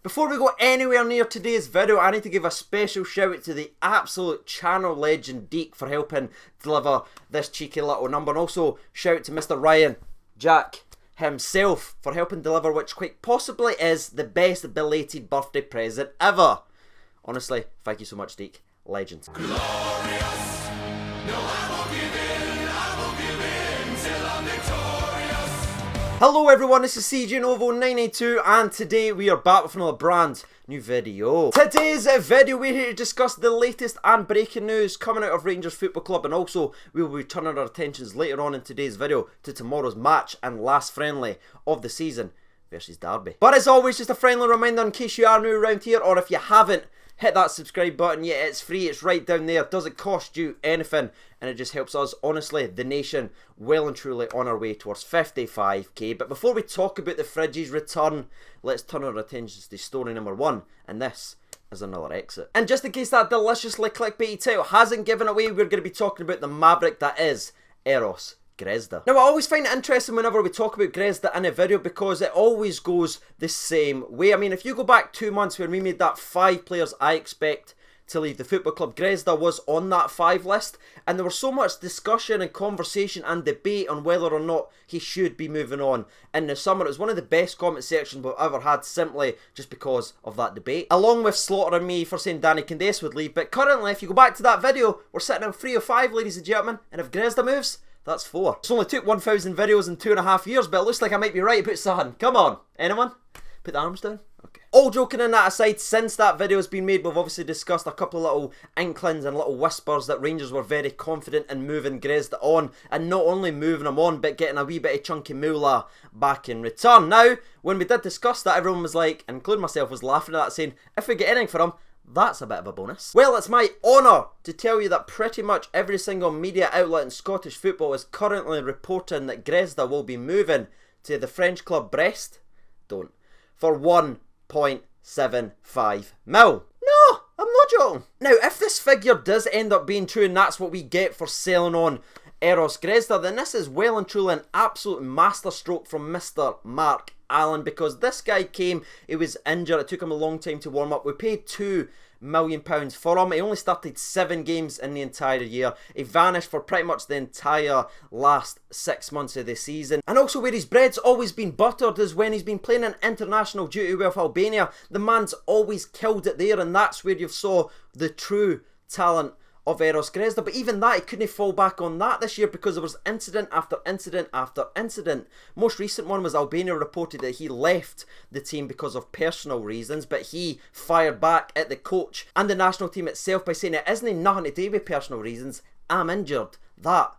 Before we go anywhere near today's video, I need to give a special shout out to the absolute channel legend Deke for helping deliver this cheeky little number. And also shout out to Mr. Ryan Jack himself for helping deliver which quite possibly is the best belated birthday present ever. Honestly, thank you so much, Deke. Legend. Glorious. No, I won't give in till I'm victorious. Hello everyone, this is CJ Novo 982 and today we are back with another brand new video. Today's video we're here to discuss the latest and breaking news coming out of Rangers Football Club, and also we will be turning our attentions later on in today's video to tomorrow's match and last friendly of the season versus Derby. But as always, just a friendly reminder in case you are new around here, or if you haven't, hit that subscribe button. Yeah, it's free, it's right down there, doesn't cost you anything, and it just helps us, honestly, the nation, well and truly on our way towards 55k. But before we talk about the Fridge's return, let's turn our attentions to story number one, and this is another exit. And just in case that deliciously clickbaity title hasn't given away, we're going to be talking about the maverick that is Eros Grezda. Now, I always find it interesting whenever we talk about Grezda in a video because it always goes the same way. I mean, if you go back 2 months when we made that 5 players I expect to leave the football club, Grezda was on that 5 list, and there was so much discussion and conversation and debate on whether or not he should be moving on. In the summer, it was one of the best comment sections we've ever had, simply just because of that debate, along with Slaughter and me for saying Danny Candace would leave. But currently, if you go back to that video, we're sitting on 3 or 5, ladies and gentlemen, and if Grezda moves, that's 4. It's only took 1,000 videos in 2.5 years, but it looks like I might be right about something. Come on, anyone? Put the arms down? Okay. All joking and that aside, since that video has been made, we've obviously discussed a couple of little inklings and little whispers that Rangers were very confident in moving Grezda on, and not only moving him on, but getting a wee bit of chunky moolah back in return. Now, when we did discuss that, everyone was like, including myself, was laughing at that, saying, if we get anything for him, that's a bit of a bonus. Well, it's my honour to tell you that pretty much every single media outlet in Scottish football is currently reporting that Grezda will be moving to the French club Brest, for 1.75 mil. No, I'm not joking. Now, if this figure does end up being true and that's what we get for selling on Eros Grezda, then this is well and truly an absolute masterstroke from Mr. Mark Allen, because this guy came, he was injured, it took him a long time to warm up. We paid £2 million for him. He only started 7 games in the entire year. He vanished for pretty much the entire last 6 months of the season. And also where his bread's always been buttered is when he's been playing in international duty with Albania. The man's always killed it there, and that's where you saw the true talent of Eros Grezda. But even that, he couldn't fall back on that this year because there was incident after incident after incident. Most recent one was Albania reported that he left the team because of personal reasons, but he fired back at the coach and the national team itself by saying it isn't nothing to do with personal reasons, I'm injured, that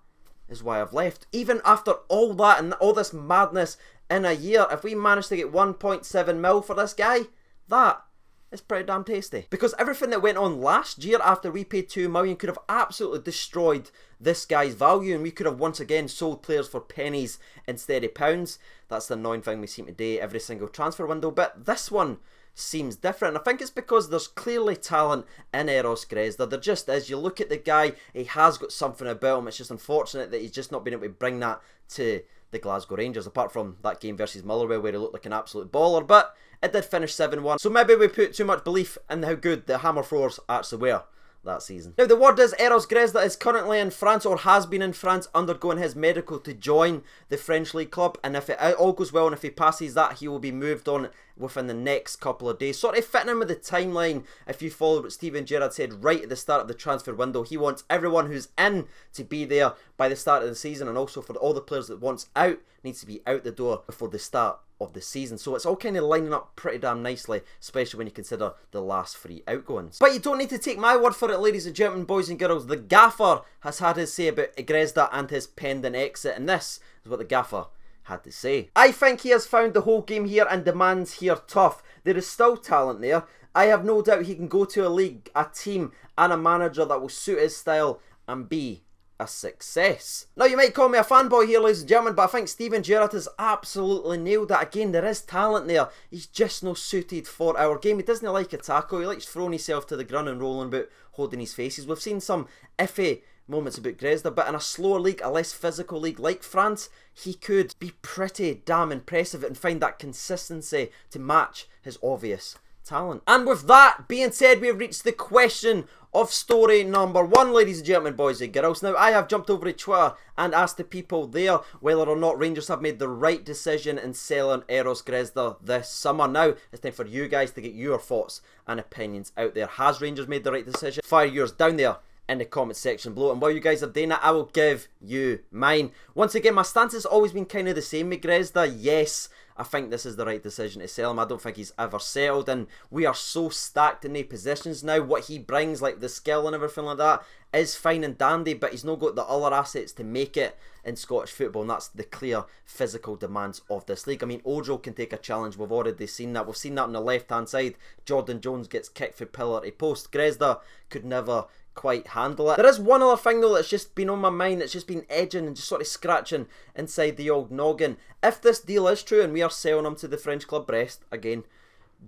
is why I've left. Even after all that and all this madness in a year, if we managed to get 1.7 mil for this guy, that it's pretty damn tasty. Because everything that went on last year after we paid 2 million could have absolutely destroyed this guy's value, and we could have once again sold players for pennies instead of pounds. That's the annoying thing we seem to do every single transfer window, but this one seems different. I think it's because there's clearly talent in Eros Grezda. There just is. You look at the guy, he has got something about him. It's just unfortunate that he's just not been able to bring that to the Glasgow Rangers, apart from that game versus Motherwell where he looked like an absolute baller, but it did finish 7-1, so maybe we put too much belief in how good the Hammer Throwers actually were that season. Now, the word is Eros Grezda is currently in France, or has been in France, undergoing his medical to join the French League club, and if it all goes well and if he passes that, he will be moved on within the next couple of days. Sort of fitting in with the timeline, if you followed what Steven Gerrard said right at the start of the transfer window. He wants everyone who's in to be there by the start of the season, and also for all the players that wants out, needs to be out the door before the start of the season. So it's all kind of lining up pretty damn nicely, especially when you consider the last 3 outgoings. But you don't need to take my word for it, ladies and gentlemen, boys and girls. The gaffer has had his say about Grezda and his pending exit, and this is what the gaffer had to say. I think he has found the whole game here and demands here tough. There is still talent there. I have no doubt he can go to a league, a team and a manager that will suit his style and be a success. Now, you might call me a fanboy here, ladies and gentlemen, but I think Steven Gerrard has absolutely nailed that. Again, there is talent there. He's just not suited for our game. He doesn't like a tackle. He likes throwing himself to the ground and rolling about, holding his faces. We've seen some iffy moments about Grezda, but in a slower league, a less physical league like France, he could be pretty damn impressive and find that consistency to match his obvious talent. And with that being said, we have reached the question of story number 1, ladies and gentlemen, boys and girls. Now, I have jumped over to Twitter and asked the people there whether or not Rangers have made the right decision in selling Eros Grezda this summer. Now, it's time for you guys to get your thoughts and opinions out there. Has Rangers made the right decision? Fire yours down there in the comment section below, and while you guys are doing that, I will give you mine. Once again, my stance has always been kind of the same with Grezda. Yes, I think this is the right decision to sell him. I don't think he's ever settled, and we are so stacked in the positions now. What he brings, like the skill and everything like that, is fine and dandy, but he's not got the other assets to make it in Scottish football, and that's the clear physical demands of this league. I mean, Ojo can take a challenge. We've already seen that. We've seen that on the left-hand side. Jordan Jones gets kicked for pillar to post. Grezda could never quite handle it. There is one other thing though that's just been on my mind, that's just been edging and just sort of scratching inside the old noggin. If this deal is true and we are selling him to the French club Brest, again,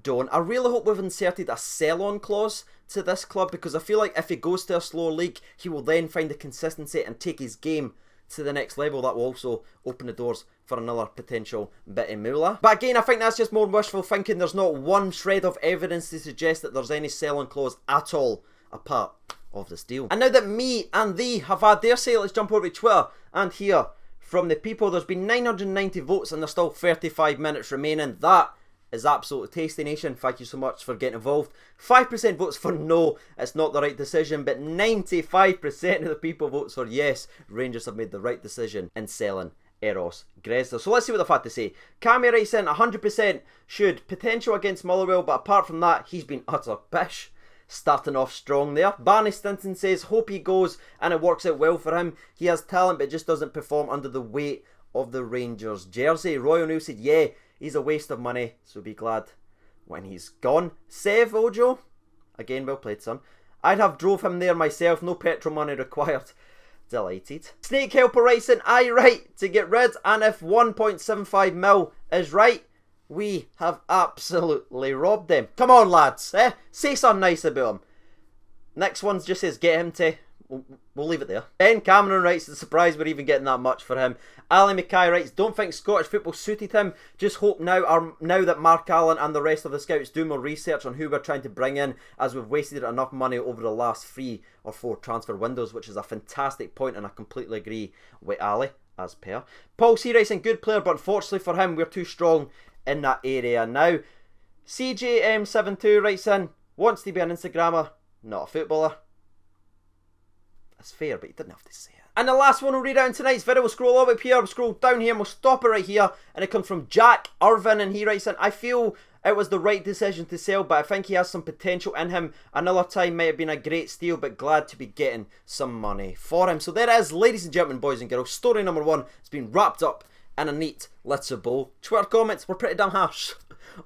I really hope we've inserted a sell-on clause to this club, because I feel like if he goes to a slower league, he will then find the consistency and take his game to the next level. That will also open the doors for another potential bit of moolah. But again, I think that's just more wishful thinking. There's not one shred of evidence to suggest that there's any sell-on clause at all apart of this deal. And now that me and thee have had their say, let's jump over to Twitter and hear from the people. There's been 990 votes and there's still 35 minutes remaining. That is absolutely tasty, nation. Thank you so much for getting involved. 5% votes for no, it's not the right decision, but 95% of the people votes for yes, Rangers have made the right decision in selling Eros Grezda. So let's see what they've had to say. Cammy writes in, 100% should, potential against Motherwell, but apart from that, he's been utter pish. Starting off strong there. Barney Stinson says, hope he goes and it works out well for him. He has talent but just doesn't perform under the weight of the Rangers jersey. Roy O'Neill said, yeah, he's a waste of money, so be glad when he's gone. Sev Ojo, again, well played, son. I'd have drove him there myself, no petrol money required. Delighted. Snake Helper writes in, aye, right, to get rid, and if 1.75 mil is right, we have absolutely robbed him. Come on, lads, eh? Say something nice about him. Next one just says, get him to... We'll leave it there. Ben Cameron writes, the surprise we're even getting that much for him. Ali Mackay writes, don't think Scottish football suited him. Just hope now that Mark Allen and the rest of the scouts do more research on who we're trying to bring in, as we've wasted enough money over the last 3 or 4 transfer windows, which is a fantastic point, and I completely agree with Ali, as per. Paul C. writes in, good player, but unfortunately for him, we're too strong in that area now. CJM72 writes in, wants to be an Instagrammer, not a footballer. That's fair, but he didn't have to say it. And the last one we'll read out in tonight's video, we'll scroll all the way up here, we'll scroll down here, and we'll stop it right here, and it comes from Jack Irvin, and he writes in, I feel it was the right decision to sell, but I think he has some potential in him. Another time might have been a great steal, but glad to be getting some money for him. So there it is, ladies and gentlemen, boys and girls, story number 1 has been wrapped up in a neat little bow. Twitter comments were pretty damn harsh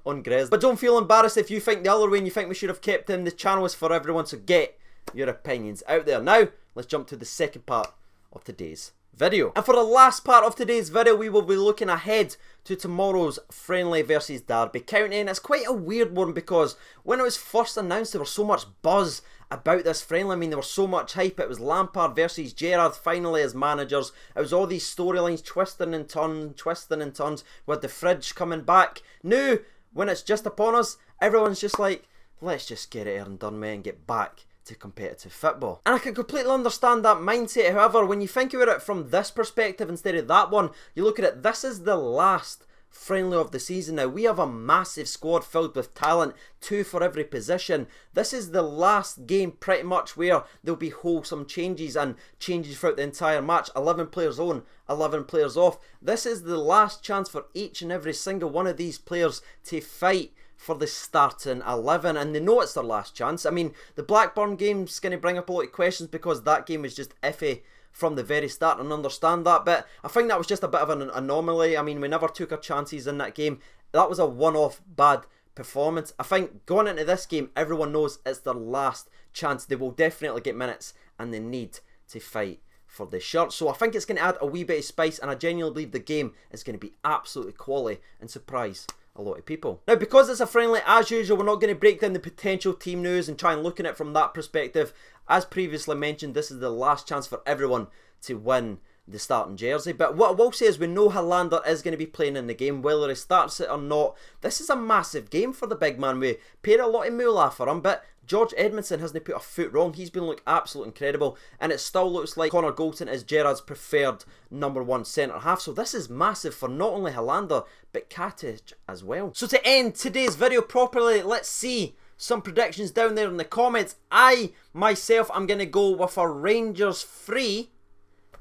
on Grez, but don't feel embarrassed if you think the other way and you think we should have kept him. The channel is for everyone, so get your opinions out there. Now, let's jump to the second part of today's video. And for the last part of today's video, we will be looking ahead to tomorrow's friendly versus Derby County, and it's quite a weird one because when it was first announced there was so much buzz about this friendly. I mean, there was so much hype. It was Lampard versus Gerrard finally as managers. It was all these storylines twisting and turns with the fridge coming back. Now, when it's just upon us, everyone's just like, let's just get it here and done, man, and get back to competitive football. And I can completely understand that mindset. However, when you think about it from this perspective instead of that one, you look at it, this is the last friendly of the season now. We have a massive squad filled with talent, 2 for every position. This is the last game pretty much where there'll be wholesome changes and changes throughout the entire match. 11 players on, 11 players off. This is the last chance for each and every single one of these players to fight for the starting 11, and they know it's their last chance. I mean, the Blackburn game's going to bring up a lot of questions because that game was just iffy from the very start, and understand that, but I think that was just a bit of an anomaly. I mean, we never took our chances in that game. That was a one-off bad performance. I think going into this game, everyone knows it's their last chance. They will definitely get minutes and they need to fight for the shirt. So I think it's going to add a wee bit of spice, and I genuinely believe the game is going to be absolutely quality and surprise a lot of people. Now, because it's a friendly, as usual, we're not going to break down the potential team news and try and look at it from that perspective. As previously mentioned, this is the last chance for everyone to win the starting jersey. But what I will say is we know Helander is going to be playing in the game, whether he starts it or not. This is a massive game for the big man. We paid a lot of moolah for him, but George Edmondson hasn't put a foot wrong. He's been looking absolutely incredible, and it still looks like Connor Goldson is Gerrard's preferred number one centre half. So this is massive for not only Helander but Katic as well. So to end today's video properly, let's see some predictions down there in the comments. I myself am going to go with a Rangers 3,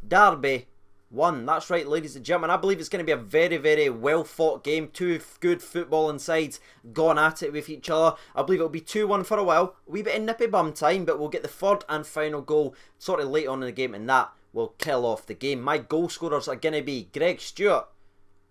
Derby 1. That's right, ladies and gentlemen. I believe it's going to be a very, very well fought game. Two good footballing sides gone at it with each other. I believe it'll be 2-1 for a while. A wee bit of nippy bum time, but we'll get the third and final goal sort of late on in the game, and that will kill off the game. My goal scorers are going to be Greg Stewart,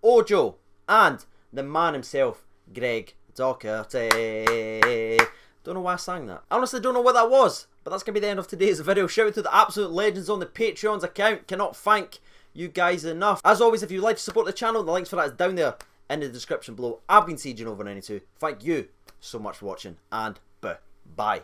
Ojo, and the man himself, Greg Docherty. Don't know why I sang that. I honestly don't know what that was, but that's going to be the end of today's video. Shout out to the absolute legends on the Patreon's account. Cannot thank you guys enough. As always, if you'd like to support the channel, the links for that is down there in the description below. I've been CJOver92. Thank you so much for watching, and bye.